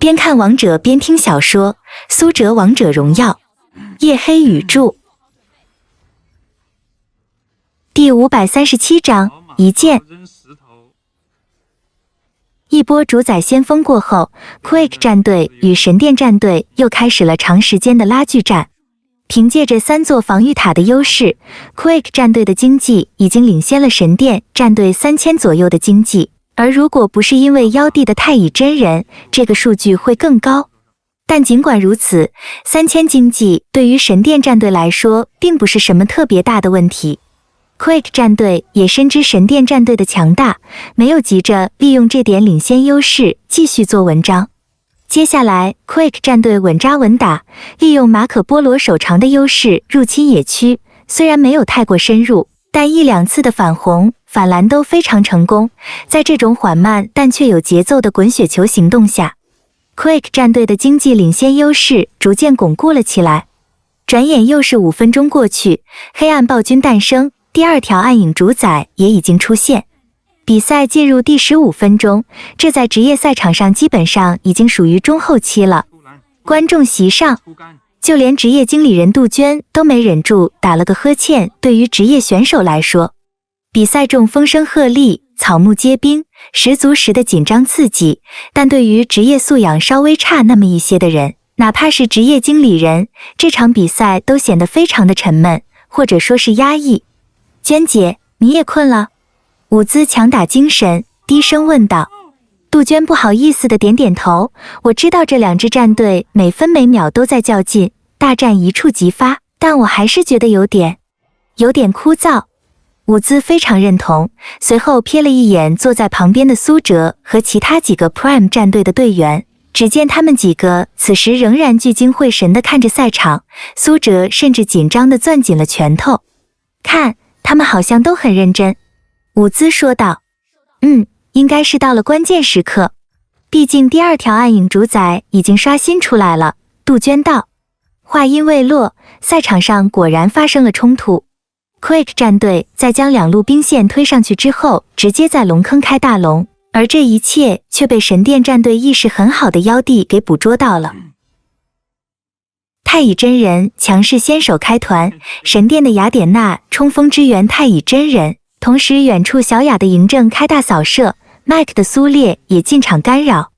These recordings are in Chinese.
边看王者边听小说，苏哲王者荣耀，夜黑雨著。第537章一剑。一波主宰先锋过后 ，Quake 战队与神殿战队又开始了长时间的拉锯战。凭借着3座防御塔的优势 ，Quake 战队的经济已经领先了神殿战队3000左右的经济。而如果不是因为妖帝的太乙真人，这个数据会更高。但尽管如此，3000经济对于神殿战队来说并不是什么特别大的问题。Quake 战队也深知神殿战队的强大，没有急着利用这点领先优势继续做文章。接下来 Quake 战队稳扎稳打，利用马可波罗手长的优势入侵野区，虽然没有太过深入，但1-2次的反红反蓝都非常成功。在这种缓慢但却有节奏的滚雪球行动下， Quake 战队的经济领先优势逐渐巩固了起来。转眼又是5分钟过去，黑暗暴君诞生，第2条暗影主宰也已经出现。比赛进入第15分钟，这在职业赛场上基本上已经属于中后期了。观众席上，就连职业经理人杜鹃都没忍住打了个呵欠。对于职业选手来说，比赛中风声鹤唳，草木皆兵，十足十的紧张刺激，但对于职业素养稍微差那么一些的人，哪怕是职业经理人，这场比赛都显得非常的沉闷，或者说是压抑。娟姐，你也困了？伍兹强打精神，低声问道。杜鹃不好意思的点点头，我知道这2支战队每分每秒都在较劲，大战一触即发，但我还是觉得有点枯燥。伍兹非常认同，随后瞥了一眼坐在旁边的苏哲和其他几个 Prime 战队的队员，只见他们几个此时仍然聚精会神地看着赛场，苏哲甚至紧张地攥紧了拳头。看，他们好像都很认真。伍兹说道。应该是到了关键时刻，毕竟第2条暗影主宰已经刷新出来了。杜鹃道。话音未落，赛场上果然发生了冲突。Quake 战队在将2路兵线推上去之后，直接在龙坑开大龙，而这一切却被神殿战队意识很好的妖帝给捕捉到了。太乙真人强势先手开团，神殿的雅典娜冲锋支援太乙真人，同时远处小雅的嬴政开大扫射，麦克的苏烈也进场干扰。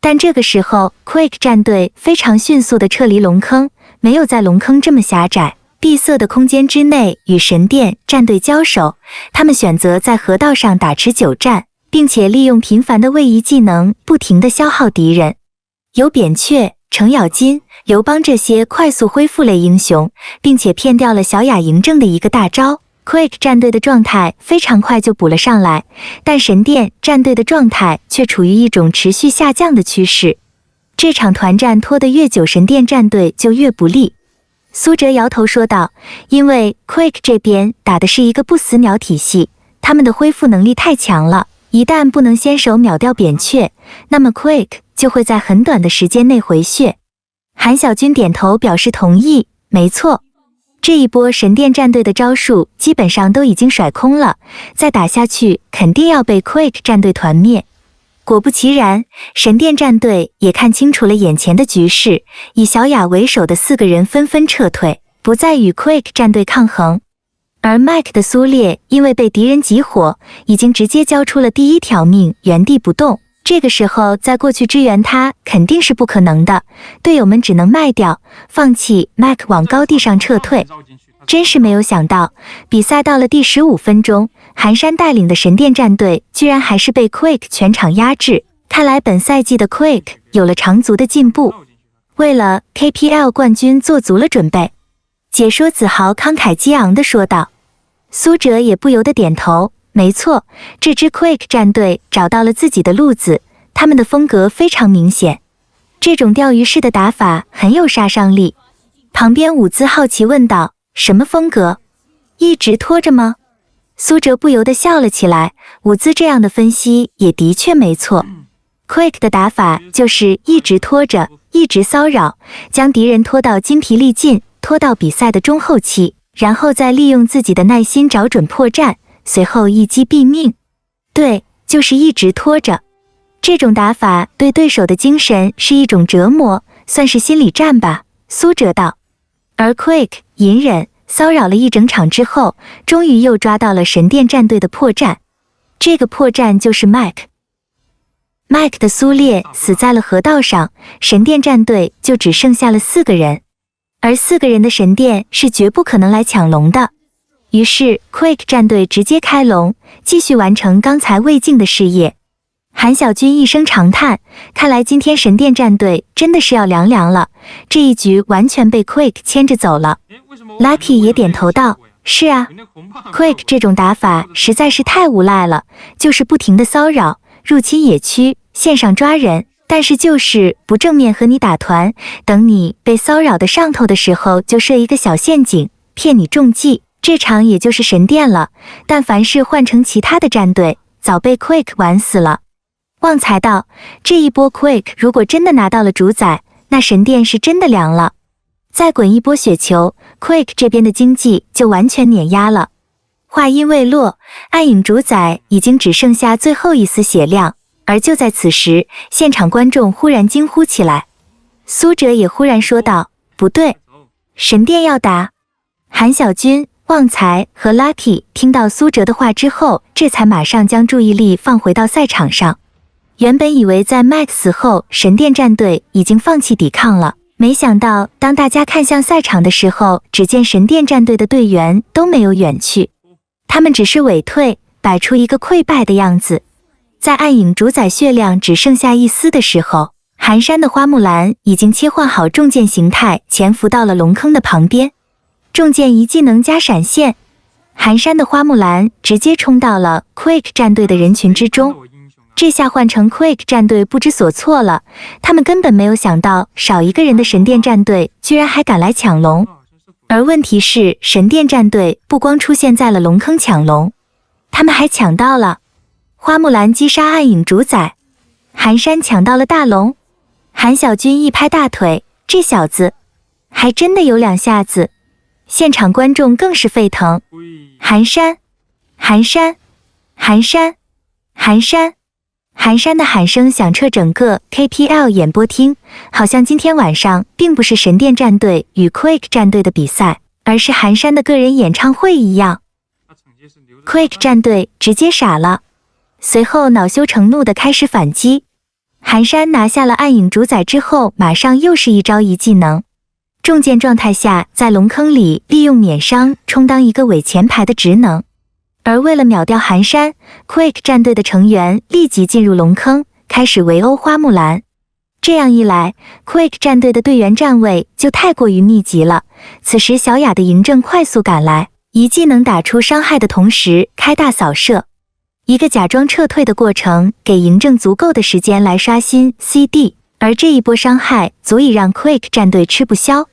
但这个时候 Quake 战队非常迅速地撤离龙坑，没有在龙坑这么狭窄闭塞的空间之内与神殿战队交手，他们选择在河道上打持久战，并且利用频繁的位移技能不停地消耗敌人。有扁鹊、程咬金、刘邦这些快速恢复类英雄，并且骗掉了小雅嬴政的一个大招， Quake 战队的状态非常快就补了上来，但神殿战队的状态却处于一种持续下降的趋势。这场团战拖得越久，神殿战队就越不利。苏哲摇头说道，因为 Quake 这边打的是一个不死鸟体系，他们的恢复能力太强了，一旦不能先手秒掉扁鹊，那么 Quake 就会在很短的时间内回血。韩小军点头表示同意，没错，这一波神殿战队的招数基本上都已经甩空了，再打下去肯定要被 Quake 战队团灭。果不其然，神殿战队也看清楚了眼前的局势，以小雅为首的4个人纷纷撤退，不再与 Quake 战队抗衡。而 Mike 的苏烈因为被敌人集火，已经直接交出了第1条命，原地不动。这个时候再过去支援他肯定是不可能的，队友们只能卖掉，放弃 Mike 往高地上撤退。真是没有想到，比赛到了第15分钟，寒山带领的神殿战队居然还是被 Quake 全场压制。看来本赛季的 Quake 有了长足的进步，为了 KPL 冠军做足了准备。解说子豪慷慨激昂地说道。苏哲也不由得点头，没错，这支 Quake 战队找到了自己的路子，他们的风格非常明显，这种钓鱼式的打法很有杀伤力。旁边伍兹好奇问道，什么风格？一直拖着吗？苏哲不由得笑了起来，伍兹这样的分析也的确没错。Quake 的打法就是一直拖着，一直骚扰，将敌人拖到筋疲力尽，拖到比赛的中后期，然后再利用自己的耐心找准破绽，随后一击毙命。对，就是一直拖着。这种打法对对手的精神是一种折磨，算是心理战吧，苏哲道。而 Quick 隐忍骚扰了一整场之后，终于又抓到了神殿战队的破绽。这个破绽就是 Mike。Mike 的苏烈死在了河道上，神殿战队就只剩下了4个人，而4个人的神殿是绝不可能来抢龙的。于是 Quick 战队直接开龙，继续完成刚才未尽的事业。韩小军一声长叹，看来今天神殿战队真的是要凉凉了，这一局完全被 Quick 牵着走了。Lucky 也点头道，是啊 ，Quick 这种打法实在是太无赖了，就是不停的骚扰，入侵野区，线上抓人，但是就是不正面和你打团，等你被骚扰的上头的时候就设一个小陷阱，骗你中计，这场也就是神殿了，但凡是换成其他的战队，早被 Quick 玩死了。旺财道，这一波 Quick 如果真的拿到了主宰，那神殿是真的凉了。再滚一波雪球 ，Quick 这边的经济就完全碾压了。话音未落，暗影主宰已经只剩下最后一丝血量，而就在此时，现场观众忽然惊呼起来。苏哲也忽然说道：“不对，神殿要打！”韩小军、旺财和 Lucky 听到苏哲的话之后，这才马上将注意力放回到赛场上。原本以为在 Max 死后，神殿战队已经放弃抵抗了，没想到当大家看向赛场的时候，只见神殿战队的队员都没有远去，他们只是尾退，摆出一个溃败的样子。在暗影主宰血量只剩下一丝的时候，寒山的花木兰已经切换好重剑形态，潜伏到了龙坑的旁边。重剑一技能加闪现，寒山的花木兰直接冲到了 Quick 战队的人群之中。这下换成 Quick 战队不知所措了，他们根本没有想到少一个人的神殿战队居然还敢来抢龙。而问题是，神殿战队不光出现在了龙坑抢龙，他们还抢到了花木兰击杀暗影主宰，寒山抢到了大龙。韩小军一拍大腿，这小子还真的有两下子。现场观众更是沸腾，寒山，寒山，寒山，寒山。寒山的喊声响彻整个 KPL 演播厅，好像今天晚上并不是神殿战队与 Quick 战队的比赛，而是寒山的个人演唱会一样。Quick 战队直接傻了，随后恼羞成怒的开始反击。寒山拿下了暗影主宰之后，马上又是一招一技能。重剑状态下，在龙坑里利用免伤充当一个伪前排的职能。而为了秒掉寒山 ，Quick 战队的成员立即进入龙坑，开始围殴花木兰。这样一来 ，Quick 战队的队员站位就太过于密集了。此时，小雅的嬴政快速赶来，一技能打出伤害的同时开大扫射，一个假装撤退的过程，给嬴政足够的时间来刷新 CD， 而这一波伤害足以让 Quick 战队吃不消。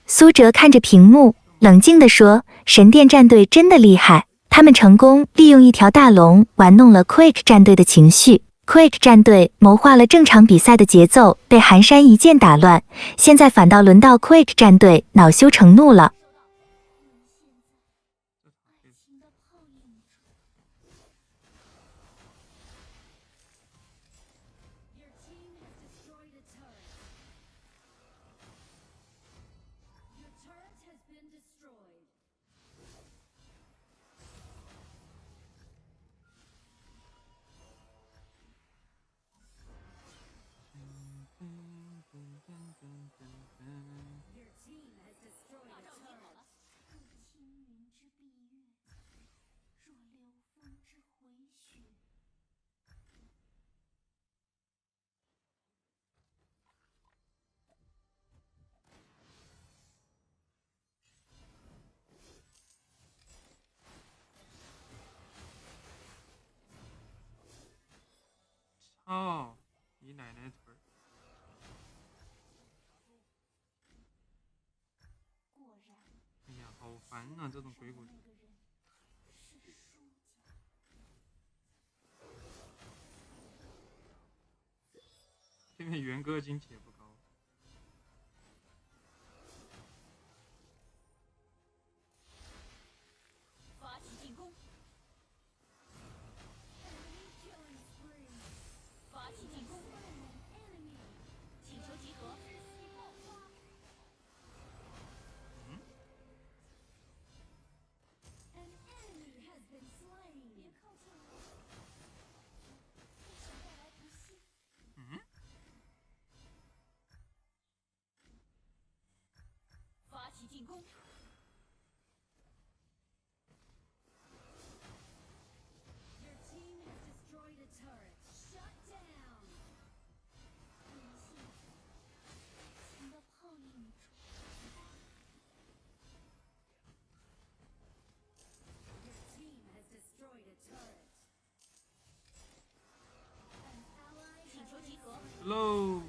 苏哲看着屏幕，冷静地说：“神殿战队真的厉害。”他们成功利用一条大龙玩弄了 Quick 战队的情绪 ，Quick 战队谋划了正常比赛的节奏，被寒山一剑打乱。现在反倒轮到 Quick 战队恼羞成怒了。哦，你奶奶腿！哎呀，好烦啊，这种鬼谷子。因为元哥金铁不高。发起进攻！发起进攻！进攻。Your team has destroyed a turret. Shut down. 情的泡影中。Your team has destroyed a turret. An ally 请求集合。喽。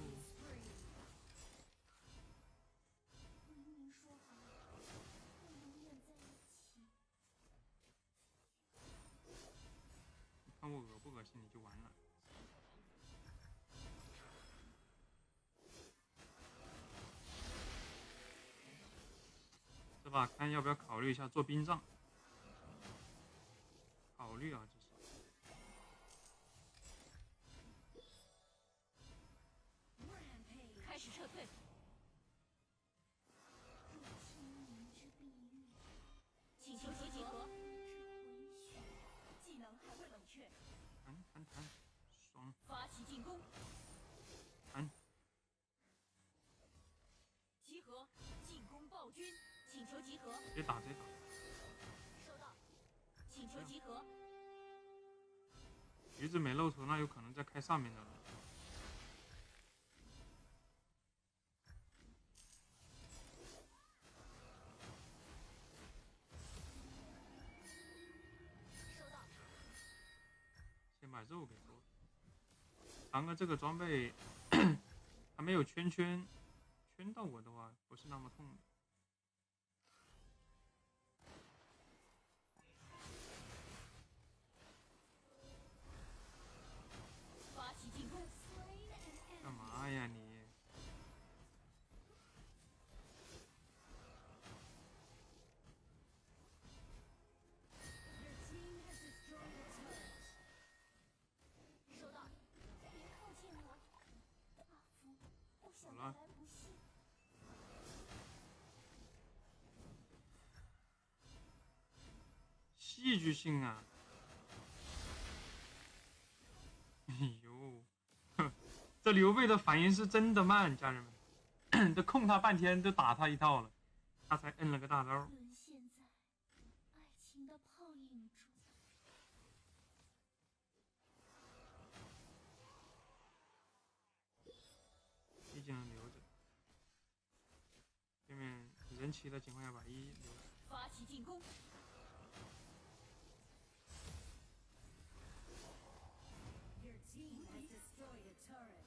明明说好要永远在一起。看我恶不恶心你就完了。是吧？看要不要考虑一下做冰杖。考虑啊，这是。开始撤退。请求集合。技能还未冷却。弹，爽。发起进攻。弹。集合，进攻暴君，请求集合。直接打。收到，请求集合。橘子没露头，那有可能在开上面的了。收到。先把肉给做了。堂哥这个装备还没有圈到我的话，不是那么痛的。发起进攻！干嘛呀你？收到，别靠近我，阿福，不想带来不幸。戏剧性啊！哎呦，这刘备的反应是真的慢，家人们，都控他半天，都打他一套了，他才摁了个大招。沦陷在爱情的泡影中。一技能留着，对面人齐的情况下把一留着。发起进攻！ Your team has destroyed a turret.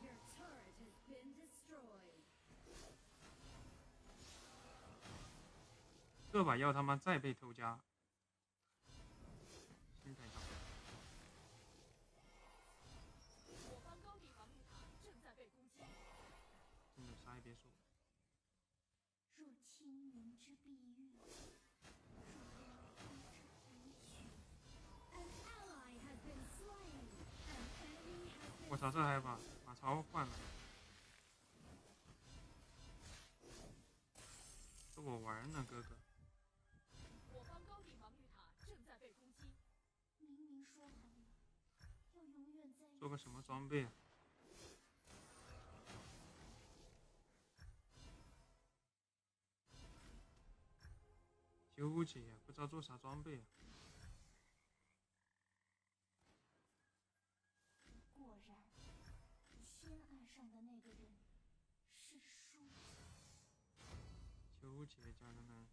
Your turret has been destroyed. 这把药他妈再被偷家，心态上。我方高地防御塔正在被攻击。真的啥也别说。 若青云之蔽月，若妖风之回雪。An ally has been slain. An enemy has been. 我操，这还把槽换了，这我玩呢，哥哥。我方高地防御塔正在被攻击。明明说好了，要永远在一起。做个什么装备啊？ 纠结呀，不知道做啥装备啊。果然，先爱上的那个人是输家。纠结，家人们。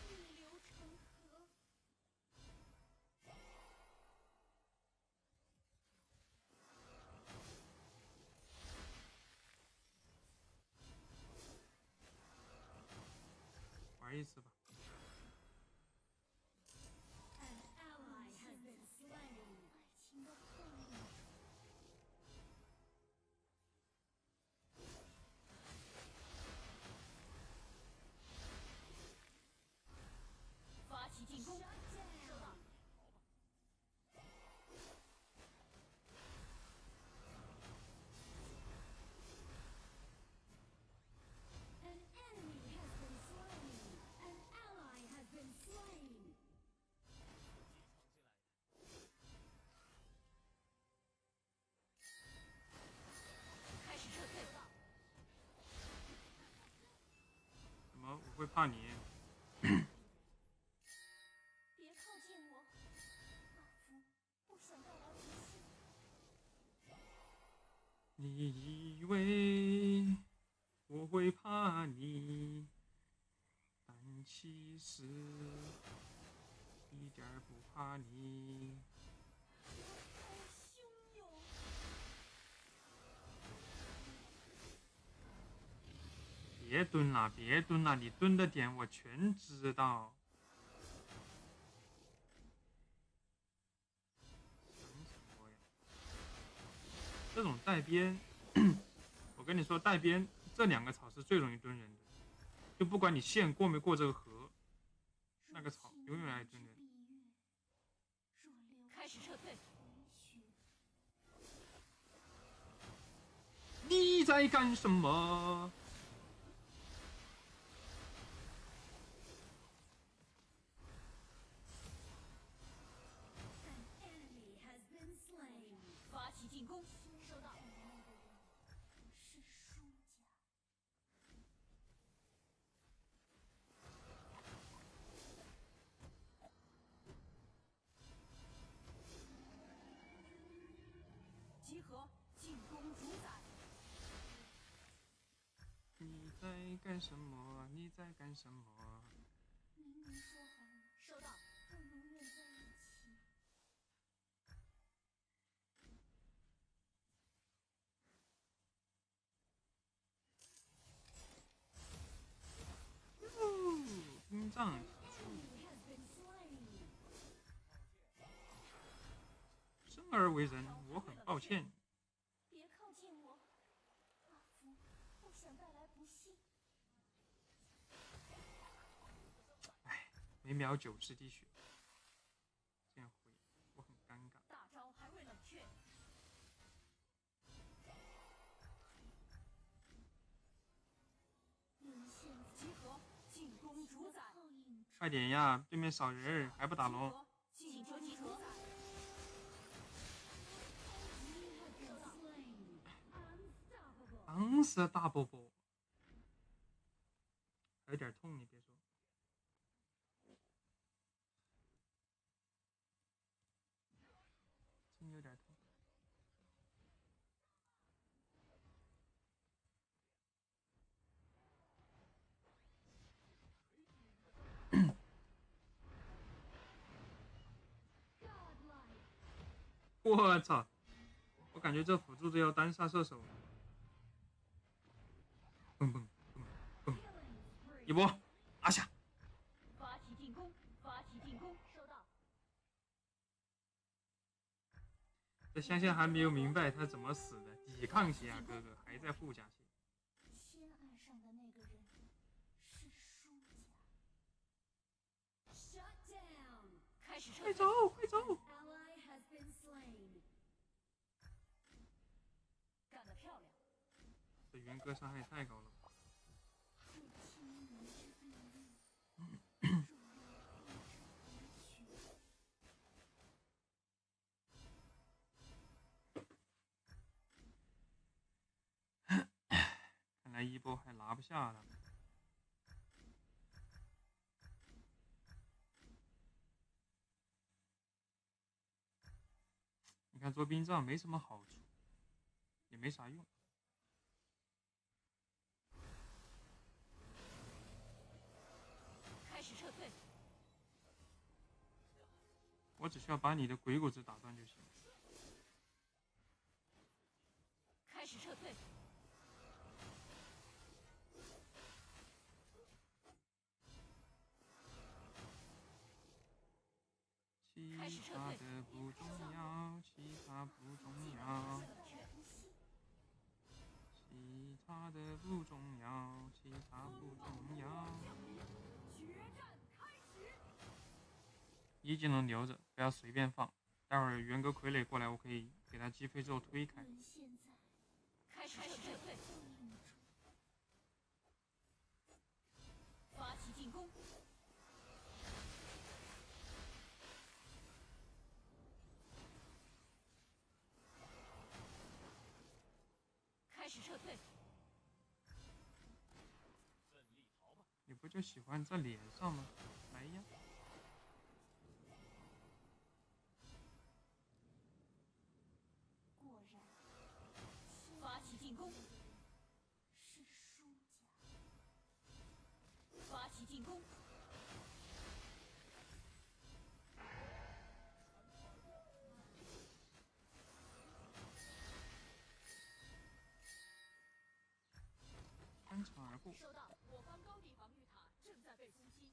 逆流成河。玩一次吧。An ally has been slain. 爱情的泡影。发起进攻！收到。An enemy has been slain. An 差你。别靠近我，老夫不想带来不幸。你以为我会怕你，但其实一点儿不怕你。太汹涌，别蹲了，别蹲了，你蹲的点我全知道。想什么呀？这种带边，我跟你说，带边这2个草是最容易蹲人的，就不管你线过没过这个河，那个草永远爱蹲人。开始撤退。你在干什么？发起进攻，收到。是输家。集合，进攻主宰。你在干什么？你在干什么？明明说好了，收到。要永远在一起。听障。生而为人，我很抱歉。别靠近我，老夫不想带来不幸。唉，每秒90滴血，这样回我很尴尬。大招还未冷却。集合，进攻主宰。快点呀，对面少人还不打龙。进攻主宰。当时大波波，还有点痛，你别说。真有点痛。我操！我感觉这辅助都要单杀射手了。蹦蹦蹦蹦，一波拿下！发起进攻，发起进攻，收到。这香香还没有明白他怎么死的，抵抗期啊，哥哥还在护甲线。先爱上的那个人是输家。Shut down， 开始撤退。快走，快走！ Ally has been slain。干得漂亮！这元哥伤害太高了。看来一波还拿不下了。你看做兵杖没什么好处，也没啥用。开始撤退。我只需要把你的鬼谷子打断就行。开始撤退。其他的不重要，其他不重要，其他的不重要，其他不重要。决战开始。一技能留着，不要随便放。待会儿元哥傀儡过来，我可以给他击飞之后推开。开始撤退。发起进攻。开始撤退。你不不就喜欢在脸上吗？来呀！果然，发起进攻！是输家。发起进攻！穿墙而过。收到，我方高地防御塔正在被攻击。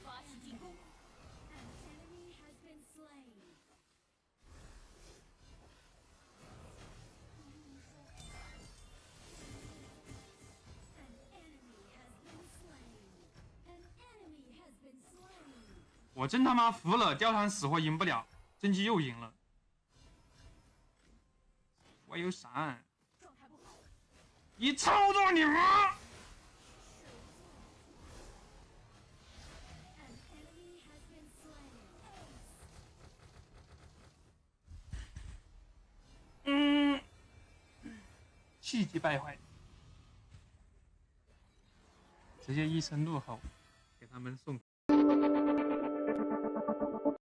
发起进攻！ An enemy has been slain. An enemy has been slain. An enemy has been slain. 我真他妈服了，貂蝉死活赢不了，甄姬又赢了。我有闪，状态不好，一操作你妈！ An enemy has been slain. 气急败坏，直接一声怒吼，给他们送。